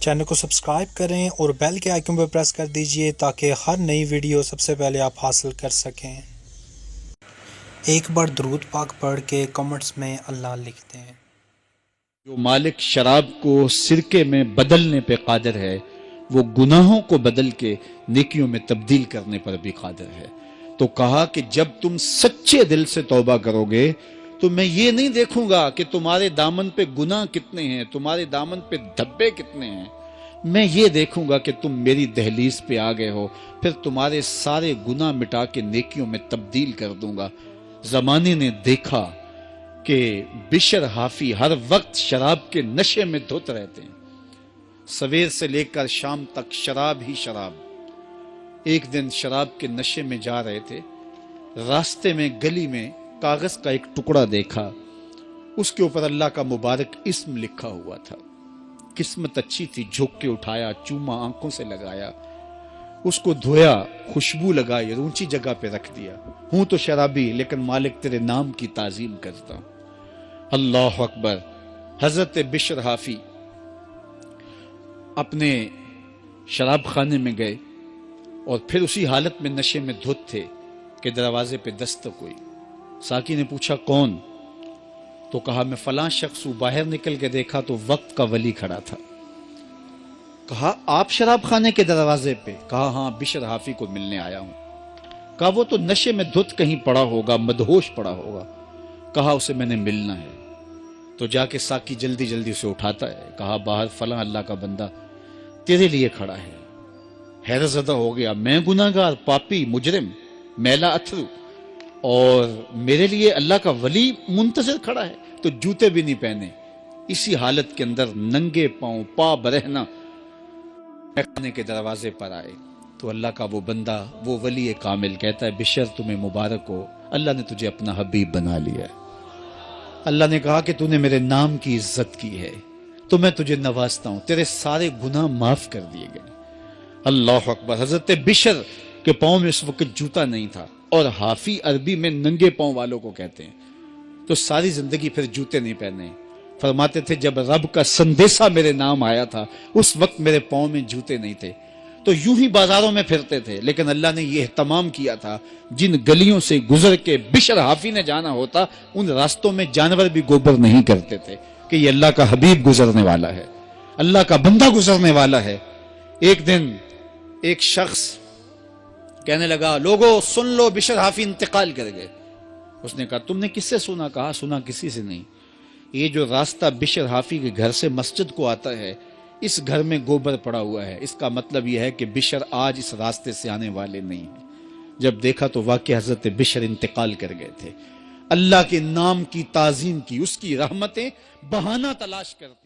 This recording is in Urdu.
چینل کو سبسکرائب کریں اور بیل کے آئیکن پر پریس کر دیجئے تاکہ ہر نئی ویڈیو سب سے پہلے آپ حاصل کر سکیں۔ ایک بار درود پاک پڑھ کے کمنٹس میں اللہ لکھتے ہیں۔ جو مالک شراب کو سرکے میں بدلنے پہ قادر ہے وہ گناہوں کو بدل کے نیکیوں میں تبدیل کرنے پر بھی قادر ہے۔ تو کہا کہ جب تم سچے دل سے توبہ کرو گے تو میں یہ نہیں دیکھوں گا کہ تمہارے دامن پہ گناہ کتنے ہیں، تمہارے دامن پہ دھبے کتنے ہیں، میں یہ دیکھوں گا کہ تم میری دہلیز پہ آ گئے ہو، پھر تمہارے سارے گناہ مٹا کے نیکیوں میں تبدیل کر دوں گا۔ زمانے نے دیکھا کہ بشر حافی ہر وقت شراب کے نشے میں دھت رہتے ہیں، سویر سے لے کر شام تک شراب ہی شراب۔ ایک دن شراب کے نشے میں جا رہے تھے، راستے میں گلی میں کاغذ کا ایک ٹکڑا دیکھا، اس کے اوپر اللہ کا مبارک اسم لکھا ہوا تھا۔ قسمت اچھی تھی، جھک کے اٹھایا، چوما، آنکھوں سے لگایا، اس کو دھویا، خوشبو لگائی، اونچی جگہ پہ رکھ دیا۔ ہوں تو شرابی لیکن مالک تیرے نام کی تعظیم کرتا ہوں۔ اللہ اکبر۔ حضرت بشر حافی اپنے شراب خانے میں گئے اور پھر اسی حالت میں نشے میں دھت تھے کہ دروازے پہ دستک ہوئی۔ ساقی نے پوچھا کون؟ تو کہا میں فلاں شخص ہوں۔ باہر نکل کے دیکھا تو وقت کا ولی کھڑا تھا۔ کہا آپ شراب خانے کے دروازے پہ؟ کہا ہاں، بشر حافی کو ملنے آیا ہوں۔ کہا وہ تو نشے میں دھت کہیں پڑا ہوگا، مدہوش پڑا ہوگا۔ کہا اسے میں نے ملنا ہے۔ تو جا کے ساقی جلدی جلدی اسے اٹھاتا ہے۔ کہا باہر فلاں اللہ کا بندہ تیرے لیے کھڑا ہے۔ حیرت زدہ ہو گیا، میں گناہگار، پاپی، مجرم، میلا اتھرو، اور میرے لیے اللہ کا ولی منتظر کھڑا ہے؟ تو جوتے بھی نہیں پہنے، اسی حالت کے اندر ننگے پاؤں، پا برہنہ خانے کے دروازے پر آئے۔ تو اللہ کا وہ بندہ، وہ ولی کامل کہتا ہے بشر تمہیں مبارک ہو، اللہ نے تجھے اپنا حبیب بنا لیا ہے۔ اللہ نے کہا کہ تو نے میرے نام کی عزت کی ہے تو میں تجھے نوازتا ہوں، تیرے سارے گناہ معاف کر دیے گئے۔ اللہ اکبر۔ حضرت بشر کے پاؤں میں اس وقت جوتا نہیں تھا، اور حافی عربی میں ننگے پاؤں والوں کو کہتے ہیں، تو ساری زندگی پھر جوتے نہیں پہنے۔ فرماتے تھے جب رب کا سندیسہ میرے نام آیا تھا اس وقت میرے پاؤں میں جوتے نہیں تھے، تو یوں ہی بازاروں میں پھرتے تھے، لیکن اللہ نے یہ اہتمام کیا تھا جن گلیوں سے گزر کے بشر حافی نے جانا ہوتا ان راستوں میں جانور بھی گوبر نہیں کرتے تھے کہ یہ اللہ کا حبیب گزرنے والا ہے، اللہ کا بندہ گزرنے والا ہے۔ ایک دن ایک شخص کہنے لگا لوگو سن لو، بشر حافی انتقال کر گئے۔ اس نے کہا تم نے کس سے سنا؟ کہا سنا کسی سے نہیں، یہ جو راستہ بشر حافی کے گھر سے مسجد کو آتا ہے اس گھر میں گوبر پڑا ہوا ہے، اس کا مطلب یہ ہے کہ بشر آج اس راستے سے آنے والے نہیں ہیں۔ جب دیکھا تو واقع حضرت بشر انتقال کر گئے تھے۔ اللہ کے نام کی تعظیم کی، اس کی رحمتیں بہانہ تلاش کرتی